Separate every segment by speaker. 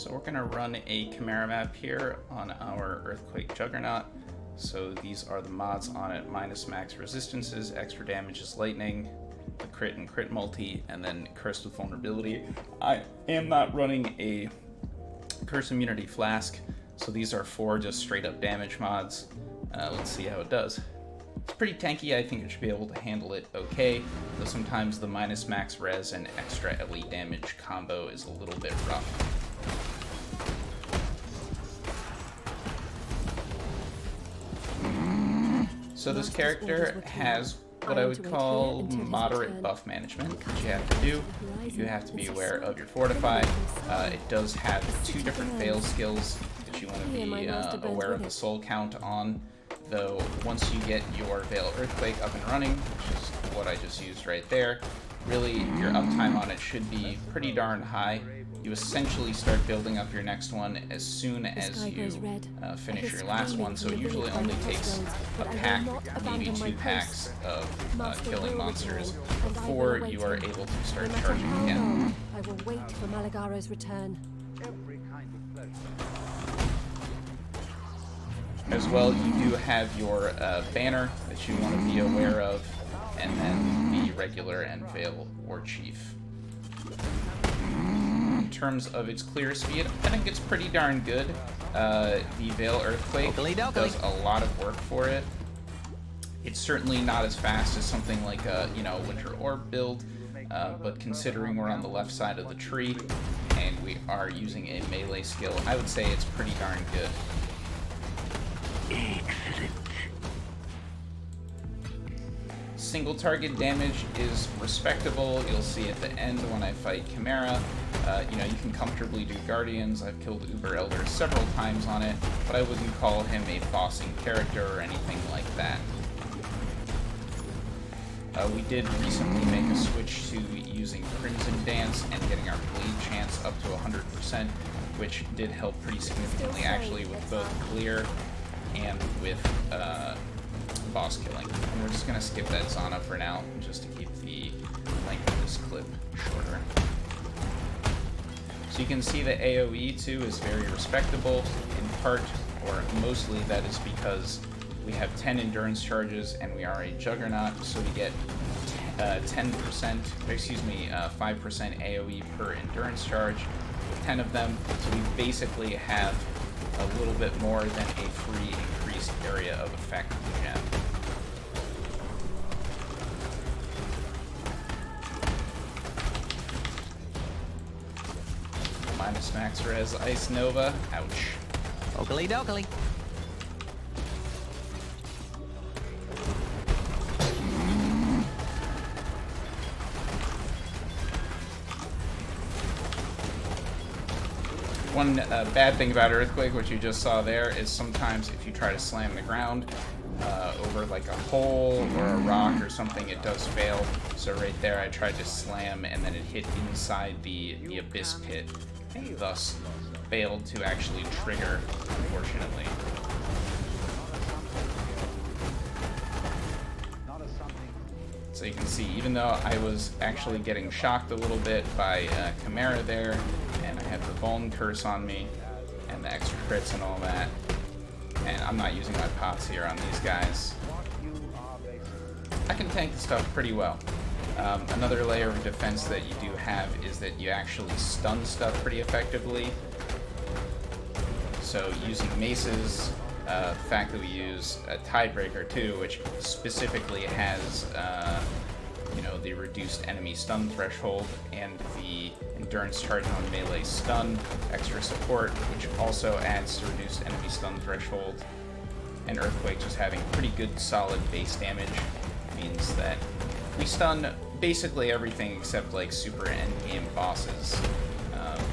Speaker 1: So we're going to run a Chimera map here on our Earthquake Juggernaut. So these are the mods on it: minus max resistances, extra damage is lightning, the crit and crit multi, and then cursed with vulnerability. I am not running a curse immunity flask, so these are 4 just straight up damage mods. Let's see how it does. It's pretty tanky. I think it should be able to handle it okay, though sometimes the minus max res and extra elite damage combo is a little bit rough. So this character has what I would call moderate buff management. What you have to do, you have to be aware of your Fortify. It does have 2 different fail skills that you want to be aware of the soul count on, though once you get your Veil Earthquake up and running, which is what I just used right there, really your uptime on it should be pretty darn high. You essentially start building up your next one as soon as you finish your last one, so it usually only takes a pack, maybe 2 packs of killing monsters before you are able to start charging again.
Speaker 2: I will wait for Malagaro's return.
Speaker 1: As well, you do have your banner that you want to be aware of, and then the regular and Veil War Chief. In terms of its clear speed, I think it's pretty darn good. The Veil Earthquake does a lot of work for it. It's certainly not as fast as something like a Winter Orb build, but considering we're on the left side of the tree and we are using a melee skill, I would say it's pretty darn good.
Speaker 3: Excellent.
Speaker 1: Single target damage is respectable. You'll see at the end when I fight Chimera. You can comfortably do Guardians. I've killed Uber Elder several times on it, but I wouldn't call him a bossing character or anything like that. We did recently make a switch to using Crimson Dance and getting our bleed chance up to 100%, which did help pretty significantly actually with both clear and with boss killing. And we're just going to skip that Zana for now, just to keep the length of this clip shorter. So you can see the AoE too is very respectable. In part, or mostly, that is because we have 10 endurance charges and we are a Juggernaut, so we get 5% AoE per endurance charge with 10 of them. So we basically have a little bit more than a free increased area of effect gem. Minus max res Ice Nova. Ouch.
Speaker 4: Oakley dokley.
Speaker 1: One bad thing about Earthquake, which you just saw there, is sometimes if you try to slam the ground over like a hole or a rock or something, it does fail. So right there I tried to slam and then it hit inside the abyss pit, and thus failed to actually trigger, unfortunately. So you can see, even though I was actually getting shocked a little bit by Chimera there, and I have the Vuln curse on me, and the extra crits and all that, and I'm not using my pots here on these guys, I can tank the stuff pretty well. Another layer of defense that you do have is that you actually stun stuff pretty effectively. So using maces, the fact that we use a Tidebreaker too, which specifically has the reduced enemy stun threshold and the endurance charge on melee stun, extra support, which also adds to reduced enemy stun threshold, and Earthquake just having pretty good solid base damage means that we stun basically everything except like super endgame bosses,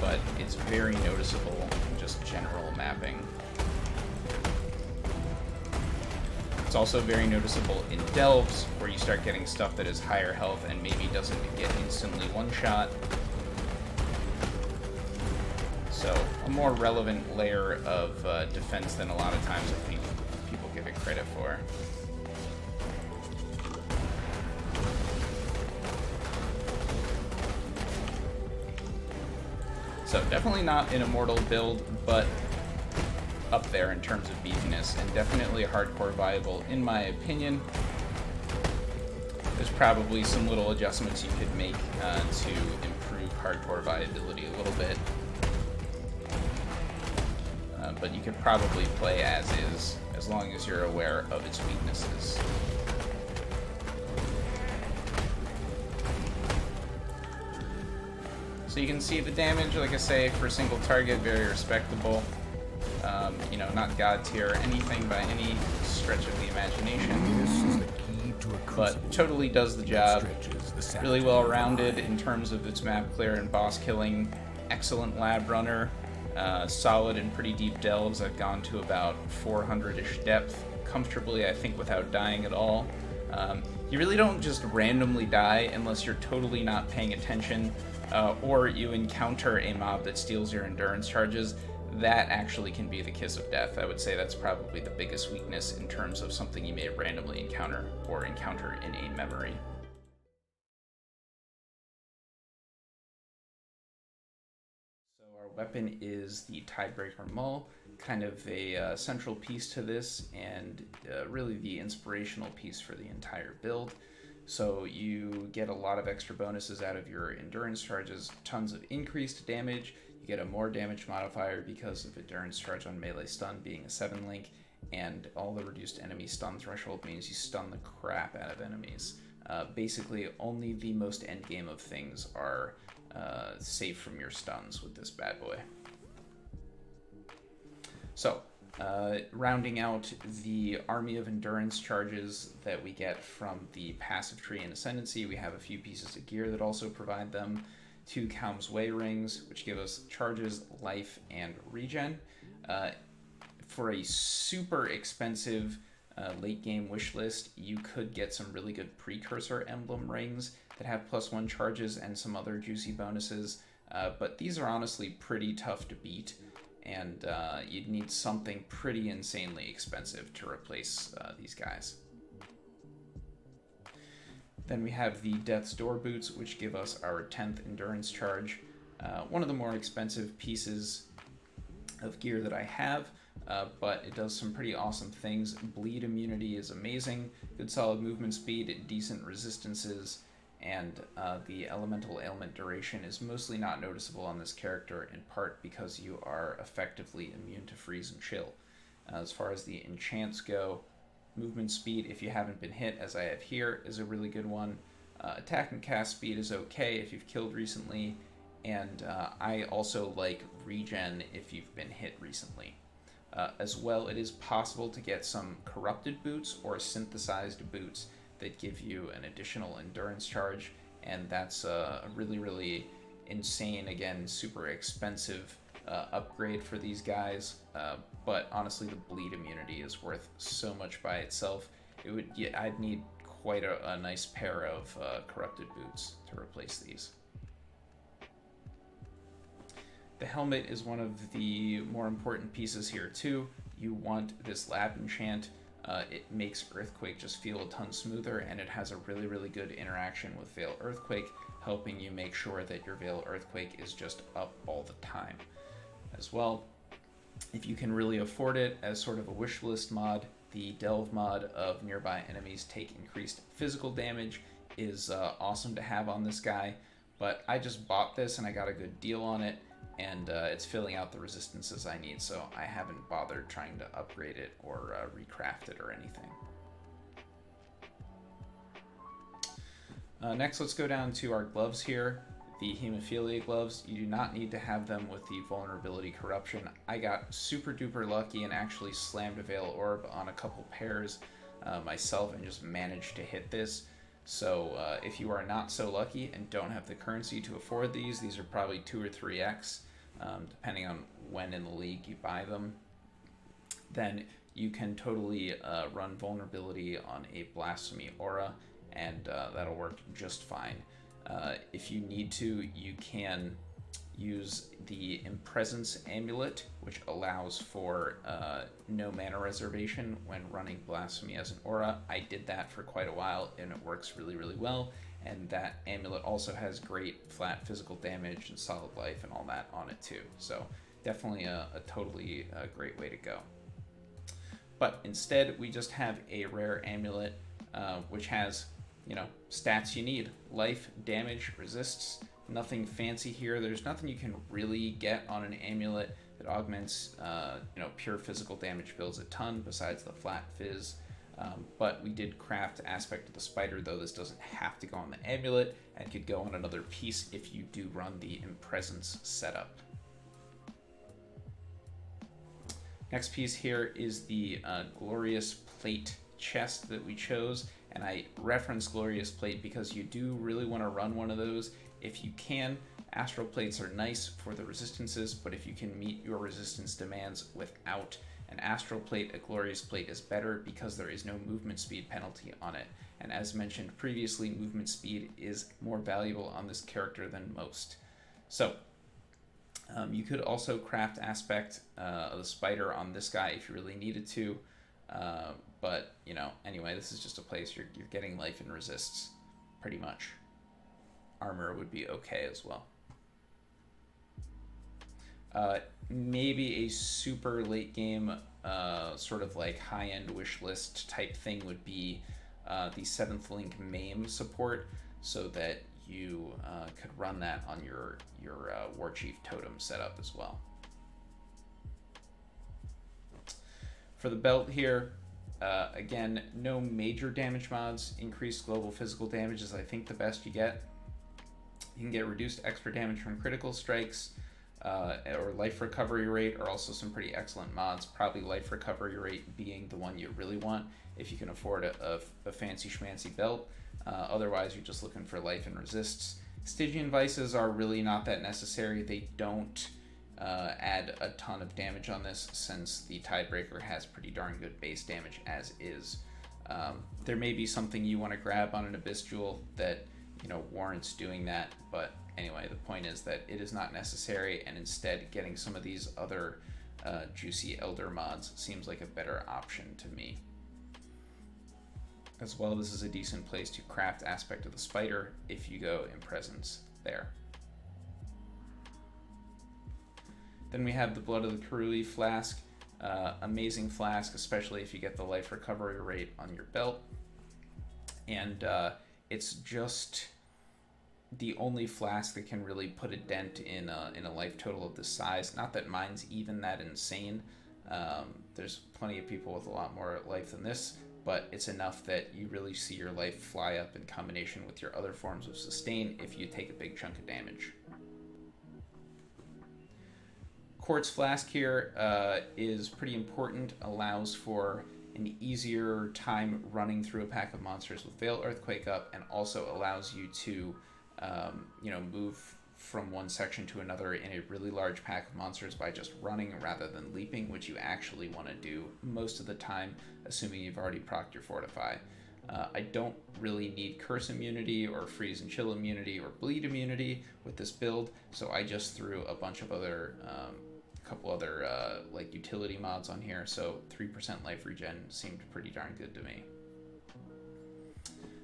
Speaker 1: but it's very noticeable in just general mapping. It's also very noticeable in delves, where you start getting stuff that is higher health and maybe doesn't get instantly one-shot. So a more relevant layer of defense than a lot of times I think people give it credit for. So definitely not an immortal build, but up there in terms of beefiness, and definitely hardcore viable in my opinion. There's probably some little adjustments you could make to improve hardcore viability a little bit. But you could probably play as is, as long as you're aware of its weaknesses. So you can see the damage, like I say, for a single target, very respectable. You know, not god tier or anything by any stretch of the imagination.
Speaker 3: This is the key to a
Speaker 1: But totally does the job. Really well rounded in terms of its map clear and boss killing. Excellent lab runner. Solid and pretty deep delves. I've gone to about 400-ish depth comfortably, I think, without dying at all. You really don't just randomly die unless you're totally not paying attention, or you encounter a mob that steals your endurance charges. That actually can be the kiss of death. I would say that's probably the biggest weakness in terms of something you may randomly encounter or encounter in a memory. So our weapon is the Tidebreaker Maul, kind of a central piece to this, and really the inspirational piece for the entire build. So you get a lot of extra bonuses out of your endurance charges, tons of increased damage. You get a more damage modifier because of endurance charge on melee stun being a 7 link, and all the reduced enemy stun threshold means you stun the crap out of enemies. Basically, only the most endgame of things are safe from your stuns with this bad boy. So, rounding out the army of endurance charges that we get from the passive tree and ascendancy, we have a few pieces of gear that also provide them. 2 Kaum's Way rings, which give us charges, life, and regen. For a super expensive late game wish list, you could get some really good precursor emblem rings that have +1 charges and some other juicy bonuses, but these are honestly pretty tough to beat, and you'd need something pretty insanely expensive to replace these guys. Then we have the Death's Door boots, which give us our 10th endurance charge. One of the more expensive pieces of gear that I have, but it does some pretty awesome things. Bleed immunity is amazing, good solid movement speed, decent resistances, and the elemental ailment duration is mostly not noticeable on this character, in part because you are effectively immune to freeze and chill. As far as the enchants go, movement speed, if you haven't been hit, as I have here, is a really good one. Attack and cast speed is okay if you've killed recently, and I also like regen if you've been hit recently. As well, it is possible to get some corrupted boots or synthesized boots that give you an additional endurance charge, and that's a really, really insane, again, super expensive upgrade for these guys, but honestly the bleed immunity is worth so much by itself. I'd need quite a nice pair of corrupted boots to replace these. The helmet is one of the more important pieces here too. You want this lab enchant. It makes Earthquake just feel a ton smoother, and it has a really, really good interaction with Veil Earthquake, helping you make sure that your Veil Earthquake is just up all the time. As well, if you can really afford it as sort of a wish list mod, the Delve mod of nearby enemies take increased physical damage is awesome to have on this guy, but I just bought this and I got a good deal on it, and it's filling out the resistances I need, so I haven't bothered trying to upgrade it or recraft it or anything. Next, let's go down to our gloves here. The hemophilia gloves, you do not need to have them with the vulnerability corruption. I got super duper lucky and actually slammed a Veil Orb on a couple pairs myself and just managed to hit this. So if you are not so lucky and don't have the currency to afford these are probably 2 or 3x, depending on when in the league you buy them. Then you can totally run vulnerability on a Blasphemy Aura, and that'll work just fine. If you need to, you can use the Impresence Amulet, which allows for no mana reservation when running Blasphemy as an aura. I did that for quite a while, and it works really, really well. and that amulet also has great flat physical damage and solid life and all that on it too. So definitely a totally great way to go. But instead, we just have a rare amulet, which has, stats you need: life, damage, resists. Nothing fancy here. There's nothing you can really get on an amulet that augments, pure physical damage builds a ton besides the flat fizz. But we did craft Aspect of the Spider, though this doesn't have to go on the amulet and could go on another piece if you do run the Impresence setup. Next piece here is the Glorious Plate chest that we chose, and I reference Glorious Plate because you do really want to run one of those if you can. Astral Plates are nice for the resistances, but if you can meet your resistance demands without an Astral Plate, a Glorious Plate is better because there is no movement speed penalty on it. And as mentioned previously, movement speed is more valuable on this character than most. So, you could also craft Aspect of the Spider on this guy if you really needed to. But, anyway, this is just a place you're getting life and resists, pretty much. Armor would be okay as well. Maybe a super late game, sort of like high-end wish list type thing would be the 7th Link MAME support, so that you could run that on your War Chief totem setup as well. For the belt here, again, no major damage mods. Increased global physical damage is, I think, the best you get. You can get reduced extra damage from critical strikes, or life recovery rate are also some pretty excellent mods. Probably life recovery rate being the one you really want if you can afford a fancy schmancy belt. Otherwise, you're just looking for life and resists. Stygian Vices are really not that necessary. They don't add a ton of damage on this, since the Tidebreaker has pretty darn good base damage as is. There may be something you want to grab on an Abyss Jewel that warrants doing that, but anyway, the point is that it is not necessary, and instead getting some of these other juicy Elder mods seems like a better option to me. As well, this is a decent place to craft Aspect of the Spider if you go in Presence there. Then we have the Blood of the Keruli Flask. Amazing flask, especially if you get the life recovery rate on your belt. And it's just the only flask that can really put a dent in a life total of this size. Not that mine's even that insane. There's plenty of people with a lot more life than this, but it's enough that you really see your life fly up in combination with your other forms of sustain if you take a big chunk of damage. Quartz Flask here is pretty important, allows for an easier time running through a pack of monsters with Veil Earthquake up, and also allows you to move from one section to another in a really large pack of monsters by just running rather than leaping, which you actually want to do most of the time, assuming you've already procced your Fortify. I don't really need Curse immunity or Freeze and Chill immunity or Bleed immunity with this build, so I just threw a bunch of other couple other like utility mods on here, so 3% life regen seemed pretty darn good to me.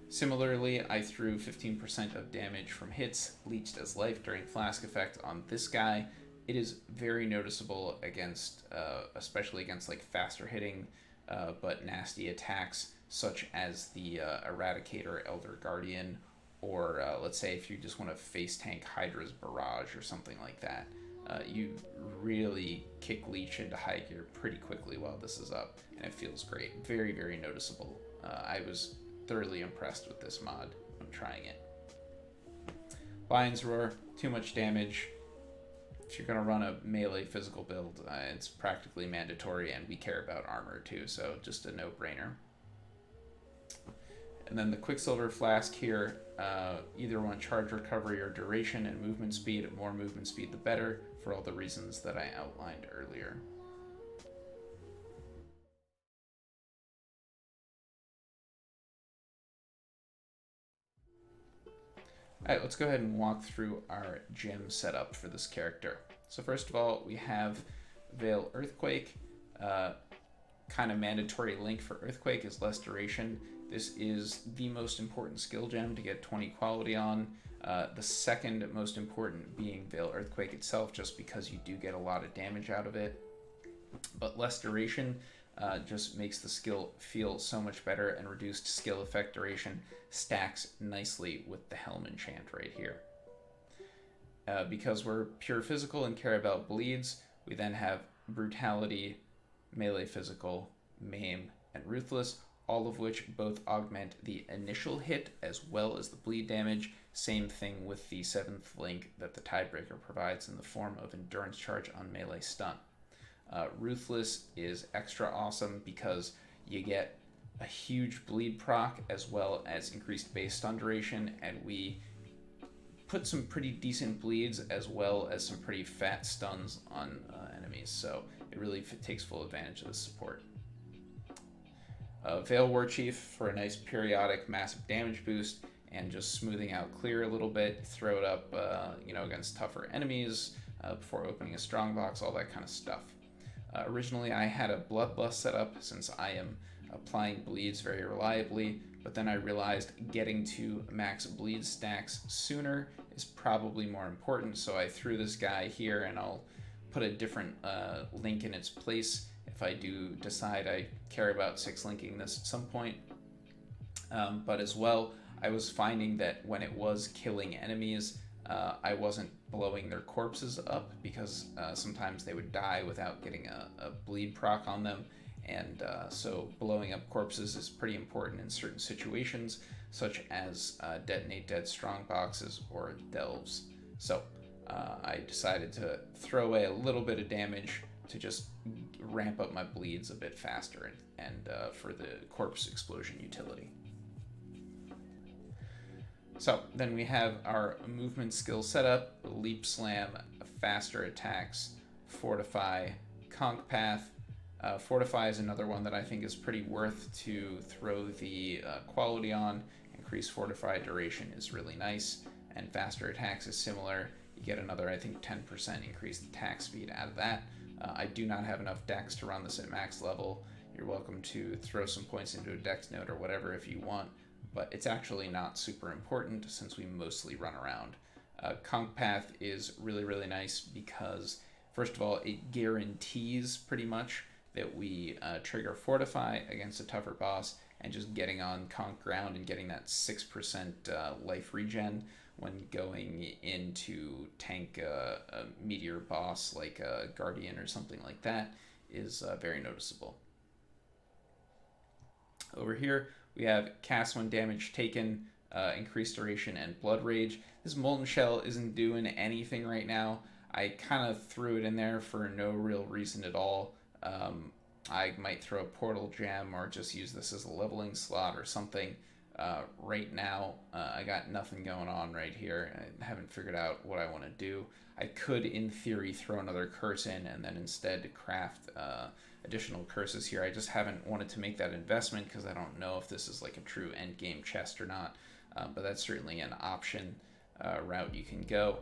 Speaker 1: Similarly, I threw 15% of damage from hits leached as life during Flask effect on this guy. It is very noticeable against, especially against like faster hitting but nasty attacks, such as the Eradicator Elder Guardian, or let's say if you just want to face tank Hydra's Barrage or something like that. You really kick leech into high gear pretty quickly while this is up, and it feels great. Very, very noticeable. I was thoroughly impressed with this mod when trying it. Lion's Roar, too much damage. If you're going to run a melee physical build, it's practically mandatory, and we care about armor too, so just a no-brainer. And then the Quicksilver Flask here, either want charge recovery or duration and movement speed. More movement speed the better, for all the reasons that I outlined earlier. Alright, let's go ahead and walk through our gem setup for this character. So first of all, we have Veil Earthquake. Kind of mandatory link for Earthquake is less duration This is the most important skill gem to get 20 quality on. The second most important being Veil Earthquake itself, just because you do get a lot of damage out of it. But less duration just makes the skill feel so much better, and reduced skill effect duration stacks nicely with the Helm enchant right here. Because we're pure physical and care about bleeds, we then have Brutality, Melee Physical, Maim, and Ruthless, all of which both augment the initial hit as well as the bleed damage. Same thing with the 7th link that the Tidebreaker provides in the form of Endurance Charge on Melee Stun. Ruthless is extra awesome because you get a huge bleed proc as well as increased base stun duration, and we put some pretty decent bleeds as well as some pretty fat stuns on enemies, so it really takes full advantage of the support. Veil Warchief for a nice periodic massive damage boost and just smoothing out clear a little bit, throw it up against tougher enemies before opening a strongbox, all that kind of stuff. Originally I had a Bloodlust set up since I am applying bleeds very reliably, but then I realized getting to max bleed stacks sooner is probably more important, so I threw this guy here, and I'll put a different link in its place if I do decide I care about 6-linking this at some point. But as well, I was finding that when it was killing enemies, I wasn't blowing their corpses up, because sometimes they would die without getting a bleed proc on them, and so blowing up corpses is pretty important in certain situations, such as detonate dead strongboxes or delves. So I decided to throw away a little bit of damage to just ramp up my bleeds a bit faster and for the corpse explosion utility. So then we have our movement skill setup: Leap Slam, faster attacks, Fortify, Conk Path. Fortify is another one that I think is pretty worth to throw the quality on. Increased Fortify duration is really nice, and faster attacks is similar. You get another, I think, 10% increased attack speed out of that. I do not have enough dex to run this at max level. You're welcome to throw some points into a dex note or whatever if you want, but it's actually not super important since we mostly run around. Conk Path is really, really nice because, first of all, it guarantees pretty much that we trigger Fortify against a tougher boss, and just getting on Conk Ground and getting that 6% life regen when going in to tank a meteor boss like a Guardian or something like that is very noticeable. Over here we have cast when damage taken, increased duration, and blood rage. This Molten Shell isn't doing anything right now. I kind of threw it in there for no real reason at all. I might throw a portal gem or just use this as a leveling slot or something. Right now, I got nothing going on right here. I haven't figured out what I want to do. I could, in theory, throw another curse in and then instead craft additional curses here. I just haven't wanted to make that investment because I don't know if this is like a true end game chest or not. But that's certainly an option route you can go.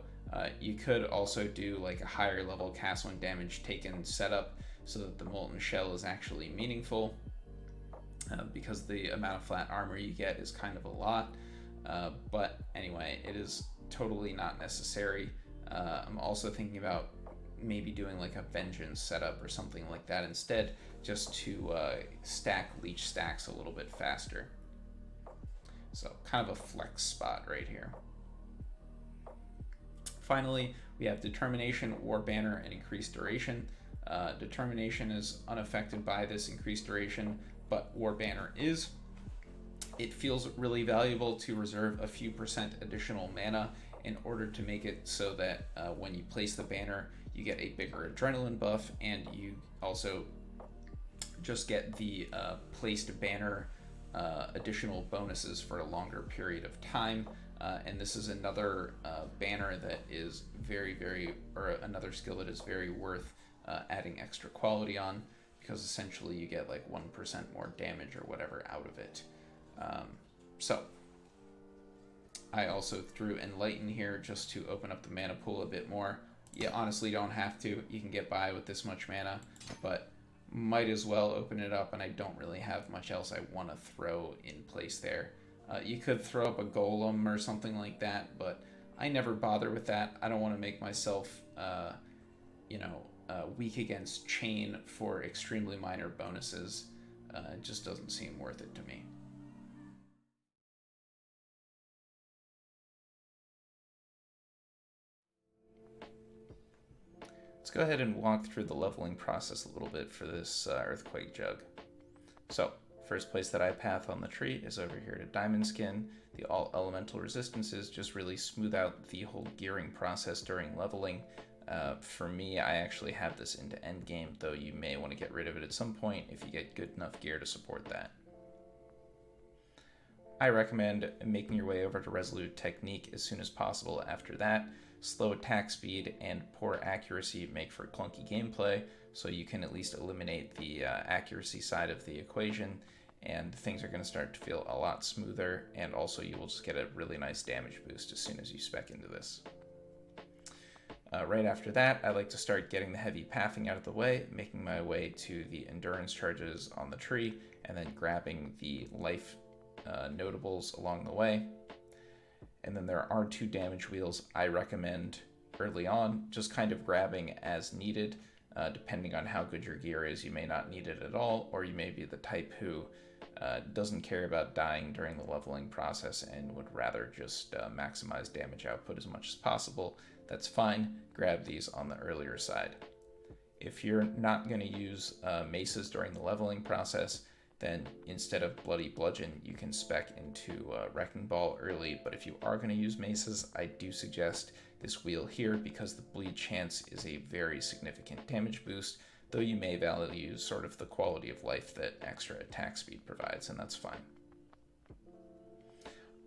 Speaker 1: You could also do like a higher level cast when damage taken setup so that the Molten Shell is actually meaningful. Because the amount of flat armor you get is kind of a lot. But anyway, it is totally not necessary. I'm also thinking about maybe doing like a Vengeance setup or something like that instead, just to stack leech stacks a little bit faster. So kind of a flex spot right here. Finally, we have Determination, War Banner, and increased duration. Determination is unaffected by this increased duration, but War Banner is. It feels really valuable to reserve a few % additional mana in order to make it so that when you place the banner, you get a bigger adrenaline buff, and you also just get the placed banner additional bonuses for a longer period of time. And this is another banner that is another skill that is very worth adding extra quality on, because essentially you get like 1% more damage or whatever out of it. So I also threw Enlighten here just to open up the mana pool a bit more. You honestly don't have to. You can get by with this much mana, but might as well open it up, and I don't really have much else I want to throw in place there. You could throw up a golem or something like that, but I never bother with that. I don't want to make myself, weak against chain for extremely minor bonuses. It just doesn't seem worth it to me. Let's go ahead and walk through the leveling process a little bit for this Earthquake Jug. So, first place that I path on the tree is over here to Diamond Skin. The all elemental resistances just really smooth out the whole gearing process during leveling. For me, I actually have this into endgame, though you may want to get rid of it at some point if you get good enough gear to support that. I recommend making your way over to Resolute Technique as soon as possible after that. Slow attack speed and poor accuracy make for clunky gameplay, so you can at least eliminate the accuracy side of the equation, and things are going to start to feel a lot smoother, and also you will just get a really nice damage boost as soon as you spec into this. Right after that, I like to start getting the heavy pathing out of the way, making my way to the endurance charges on the tree, and then grabbing the life notables along the way. And then there are 2 damage wheels I recommend early on, just kind of grabbing as needed. Depending on how good your gear is, you may not need it at all, or you may be the type who doesn't care about dying during the leveling process and would rather just maximize damage output as much as possible. That's fine. Grab these on the earlier side. If you're not going to use maces during the leveling process, then instead of Bloody Bludgeon, you can spec into Wrecking Ball early, but if you are going to use maces, I do suggest this wheel here because the bleed chance is a very significant damage boost, though you may value sort of the quality of life that extra attack speed provides, and that's fine.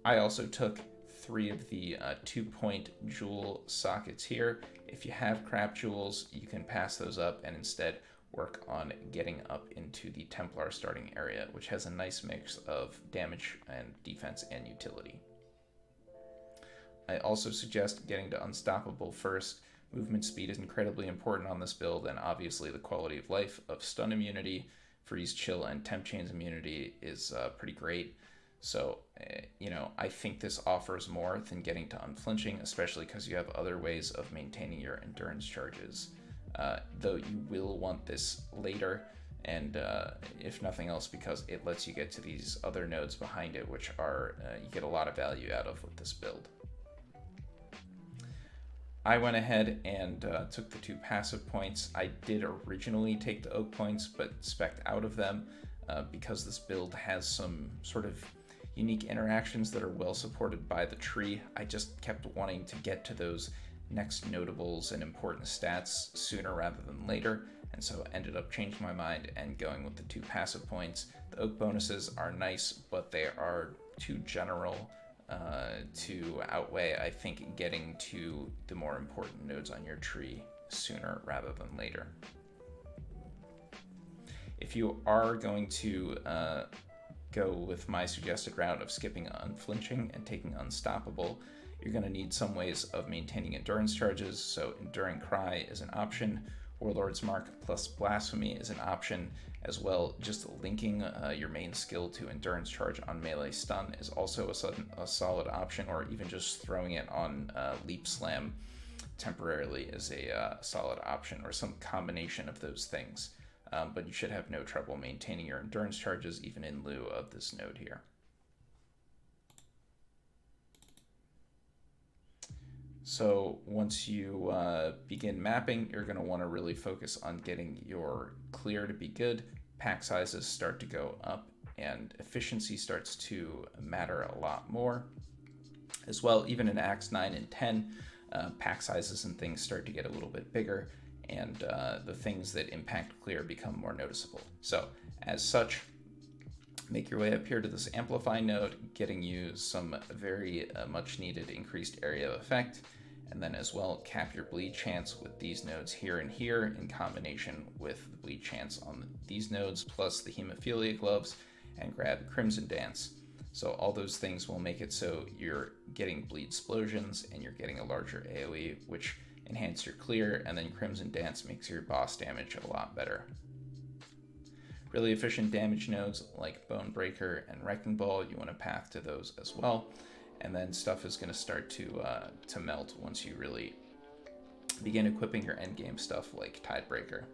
Speaker 1: I also took 3 of the 2-point jewel sockets here. If you have crap jewels, you can pass those up and instead work on getting up into the Templar starting area, which has a nice mix of damage and defense and utility. I also suggest getting to Unstoppable first. Movement speed is incredibly important on this build, and obviously the quality of life of stun immunity, freeze, chill, and temp chains immunity is pretty great. So, I think this offers more than getting to Unflinching, especially because you have other ways of maintaining your endurance charges. Though you will want this later, and if nothing else because it lets you get to these other nodes behind it, which are you get a lot of value out of with this build. I went ahead and took the 2 passive points. I did originally take the oak points, but spec'd out of them because this build has some sort of unique interactions that are well supported by the tree. I just kept wanting to get to those next notables and important stats sooner rather than later, and so ended up changing my mind and going with the 2 passive points. The oak bonuses are nice, but they are too general to outweigh, I think, getting to the more important nodes on your tree sooner rather than later. If you are going to go with my suggested route of skipping Unflinching and taking Unstoppable, you're going to need some ways of maintaining endurance charges, so Enduring Cry is an option, Warlord's Mark plus Blasphemy is an option, as well just linking your main skill to endurance charge on melee stun is also a solid option, or even just throwing it on Leap Slam temporarily is a solid option, or some combination of those things. But you should have no trouble maintaining your endurance charges even in lieu of this node here. So once you begin mapping, you're going to want to really focus on getting your clear to be good. Pack sizes start to go up and efficiency starts to matter a lot more. As well, even in Acts 9 and 10, pack sizes and things start to get a little bit bigger, and the things that impact clear become more noticeable. So as such, make your way up here to this Amplify node, getting you some very much needed increased area of effect, and then as well cap your bleed chance with these nodes here and here in combination with the bleed chance on these nodes plus the Hemophilia gloves, and grab Crimson Dance. So all those things will make it so you're getting bleed explosions and you're getting a larger AoE, which enhance your clear, and then Crimson Dance makes your boss damage a lot better. Really efficient damage nodes like Bone Breaker and Wrecking Ball, you want to path to those as well. And then stuff is going to start to melt once you really begin equipping your endgame stuff like Tidebreaker.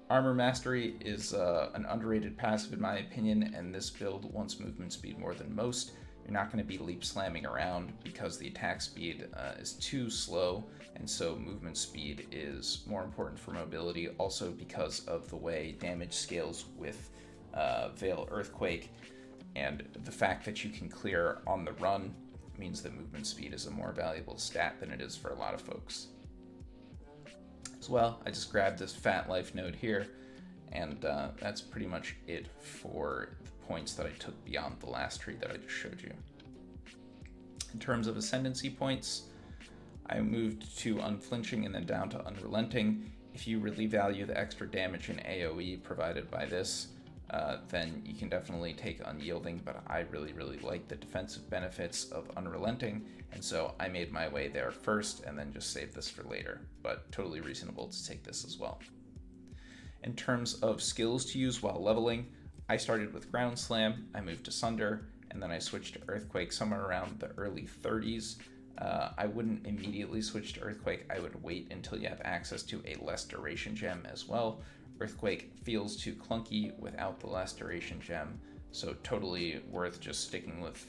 Speaker 1: Armor Mastery is an underrated passive in my opinion, and this build wants movement speed more than most. You're not going to be leap slamming around because the attack speed is too slow, and so movement speed is more important for mobility, also because of the way damage scales with Veil Earthquake, and the fact that you can clear on the run means that movement speed is a more valuable stat than it is for a lot of folks. As well, I just grabbed this Fat Life node here, and that's pretty much it for the points that I took beyond the last tree that I just showed you. In terms of ascendancy points, I moved to Unflinching and then down to Unrelenting. If you really value the extra damage and AoE provided by this, then you can definitely take Unyielding, but I really like the defensive benefits of Unrelenting, and so I made my way there first and then just saved this for later, but totally reasonable to take this as well. In terms of skills to use while leveling, I started with Ground Slam, I moved to Sunder, and then I switched to Earthquake somewhere around the early 30s. I wouldn't immediately switch to Earthquake, I would wait until you have access to a less duration gem as well. Earthquake feels too clunky without the last duration gem, so totally worth just sticking with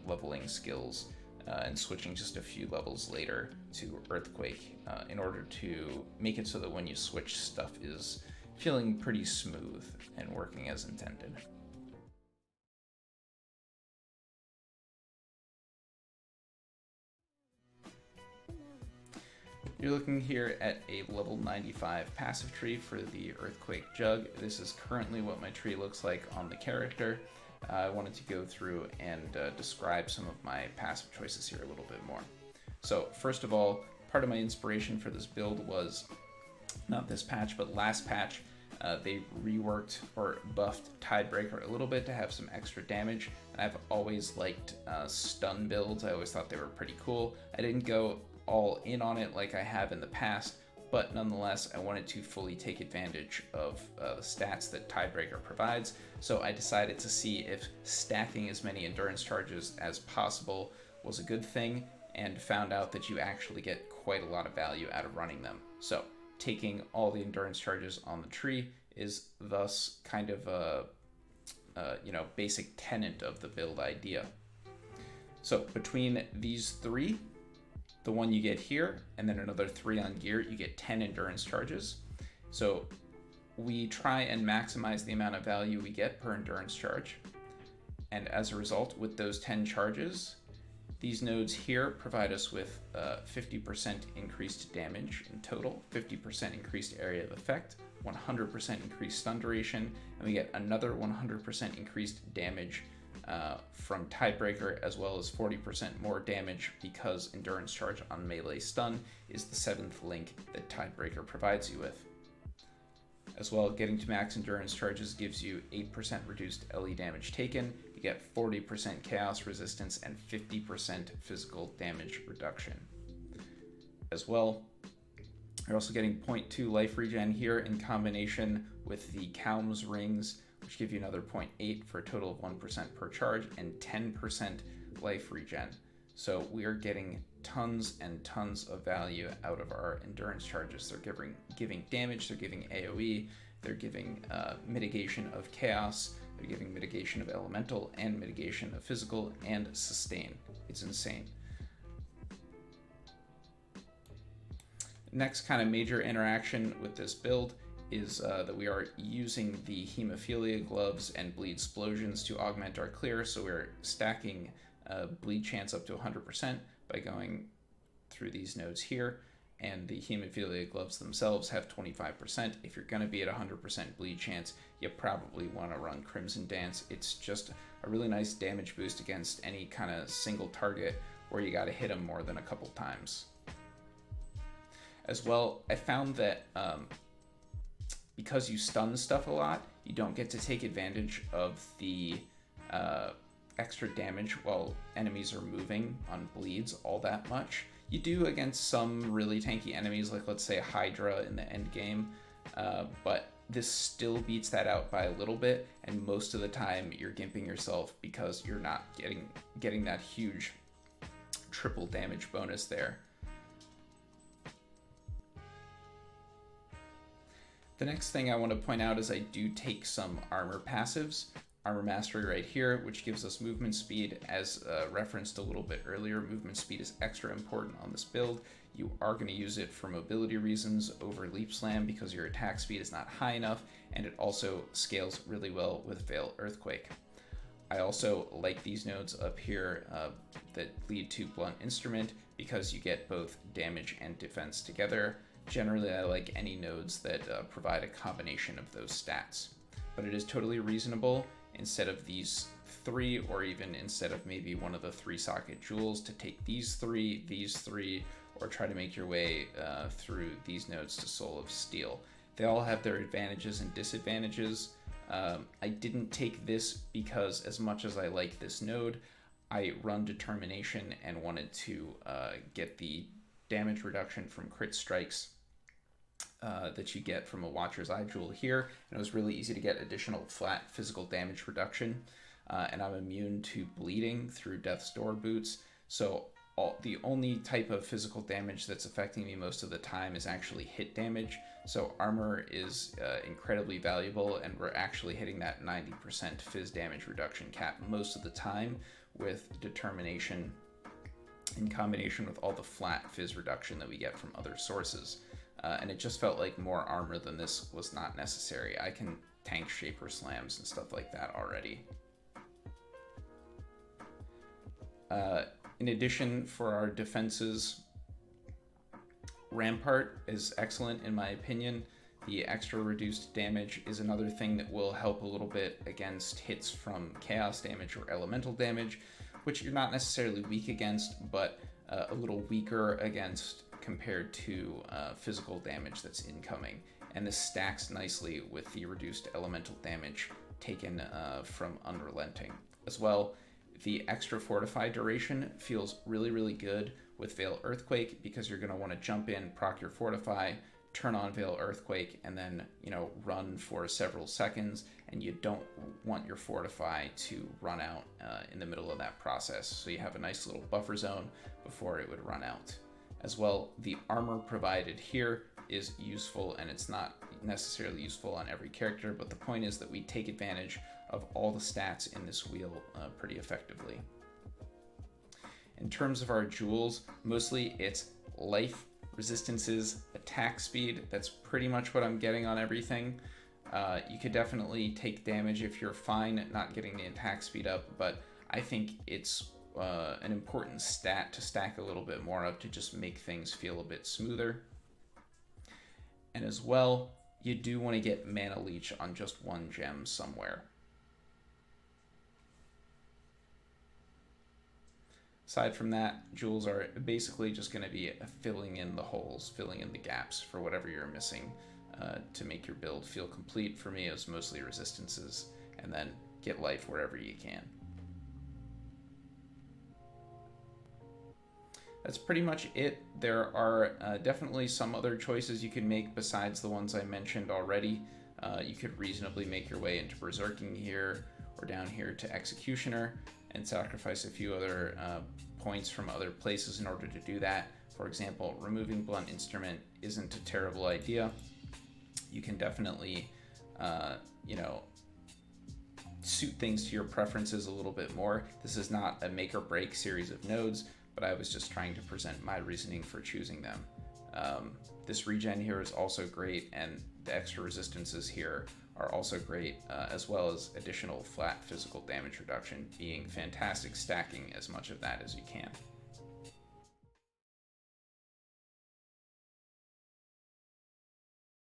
Speaker 1: leveling skills and switching just a few levels later to Earthquake in order to make it so that when you switch, stuff is feeling pretty smooth and working as intended. You're looking here at a level 95 passive tree for the Earthquake Jug. This is currently what my tree looks like on the character. I wanted to go through and describe some of my passive choices here a little bit more. So first of all, part of my inspiration for this build was not this patch, but last patch. They reworked or buffed Tidebreaker a little bit to have some extra damage. I've always liked stun builds. I always thought they were pretty cool. I didn't go all in on it like I have in the past, but nonetheless I wanted to fully take advantage of the stats that Tidebreaker provides, so I decided to see if stacking as many endurance charges as possible was a good thing, and found out that you actually get quite a lot of value out of running them. So taking all the endurance charges on the tree is thus kind of a basic tenet of the build idea. So between these three, the one you get here, and then another 3 on gear, you get 10 endurance charges. So we try and maximize the amount of value we get per endurance charge. And as a result, with those 10 charges, these nodes here provide us with 50% increased damage in total, 50% increased area of effect, 100% increased stun duration, and we get another 100% increased damage from Tidebreaker, as well as 40% more damage because endurance charge on melee stun is the 7th link that Tidebreaker provides you with. As well, getting to max endurance charges gives you 8% reduced LE damage taken, you get 40% chaos resistance and 50% physical damage reduction. As well, you're also getting 0.2 life regen here in combination with the Calm's rings, which give you another 0.8 for a total of 1% per charge and 10% life regen. So we are getting tons and tons of value out of our endurance charges. They're giving damage, they're giving AoE, they're giving mitigation of chaos, they're giving mitigation of elemental, and mitigation of physical and sustain. It's insane. Next kind of major interaction with this build is that we are using the Hemophilia gloves and Bleed Explosions to augment our clear, so we're stacking bleed chance up to 100% by going through these nodes here, and the Hemophilia gloves themselves have 25%. If you're going to be at 100% bleed chance, you probably want to run Crimson Dance. It's just a really nice damage boost against any kind of single target where you got to hit them more than a couple times. As well, I found that because you stun stuff a lot, you don't get to take advantage of the extra damage while enemies are moving on bleeds all that much. You do against some really tanky enemies, like let's say Hydra in the end game, but this still beats that out by a little bit, and most of the time you're gimping yourself because you're not getting that huge triple damage bonus there. The next thing I want to point out is I do take some armor passives. Armor Mastery right here, which gives us movement speed. As referenced a little bit earlier, movement speed is extra important on this build. You are going to use it for mobility reasons over Leap Slam because your attack speed is not high enough, and it also scales really well with Veil Earthquake. I also like these nodes up here that lead to Blunt Instrument because you get both damage and defense together. Generally, I like any nodes that provide a combination of those stats. But it is totally reasonable, instead of these three, or even instead of maybe one of the 3-socket jewels, to take these three, or try to make your way through these nodes to Soul of Steel. They all have their advantages and disadvantages. I didn't take this because, as much as I like this node, I run Determination and wanted to get the damage reduction from crit strikes that you get from a Watcher's Eye jewel here, and it was really easy to get additional flat physical damage reduction, and I'm immune to bleeding through Death's Door boots, so the only type of physical damage that's affecting me most of the time is actually hit damage, so armor is incredibly valuable, and we're actually hitting that 90% phys damage reduction cap most of the time with Determination in combination with all the flat phys reduction that we get from other sources. And it just felt like more armor than this was not necessary. I can tank Shaper Slams and stuff like that already. In addition, for our defenses, Rampart is excellent in my opinion. The extra reduced damage is another thing that will help a little bit against hits from chaos damage or elemental damage, which you're not necessarily weak against, but a little weaker against compared to physical damage that's incoming. And this stacks nicely with the reduced elemental damage taken from Unrelenting. As well, the extra Fortify duration feels really, really good with Veil Earthquake because you're going to want to jump in, proc your Fortify, turn on Veil Earthquake, and then, run for several seconds, and you don't want your Fortify to run out in the middle of that process. So you have a nice little buffer zone before it would run out. As well, the armor provided here is useful, and it's not necessarily useful on every character, but the point is that we take advantage of all the stats in this wheel pretty effectively. In terms of our jewels, mostly it's life, resistances, attack speed. That's pretty much what I'm getting on everything. You could definitely take damage if you're fine not getting the attack speed up, but I think it's an important stat to stack a little bit more of to just make things feel a bit smoother. And as well, you do want to get Mana Leech on just one gem somewhere. Aside from that, jewels are basically just going to be filling in the holes, filling in the gaps for whatever you're missing to make your build feel complete. For me, it was mostly resistances, and then get life wherever you can. That's pretty much it. There are definitely some other choices you can make besides the ones I mentioned already. You could reasonably make your way into Berserking here, or down here to Executioner, and sacrifice a few other points from other places in order to do that. For example, removing Blunt Instrument isn't a terrible idea. You can definitely, suit things to your preferences a little bit more. This is not a make or break series of nodes, but I was just trying to present my reasoning for choosing them. This regen here is also great, and the extra resistances here are also great, as well as additional flat physical damage reduction being fantastic, stacking as much of that as you can.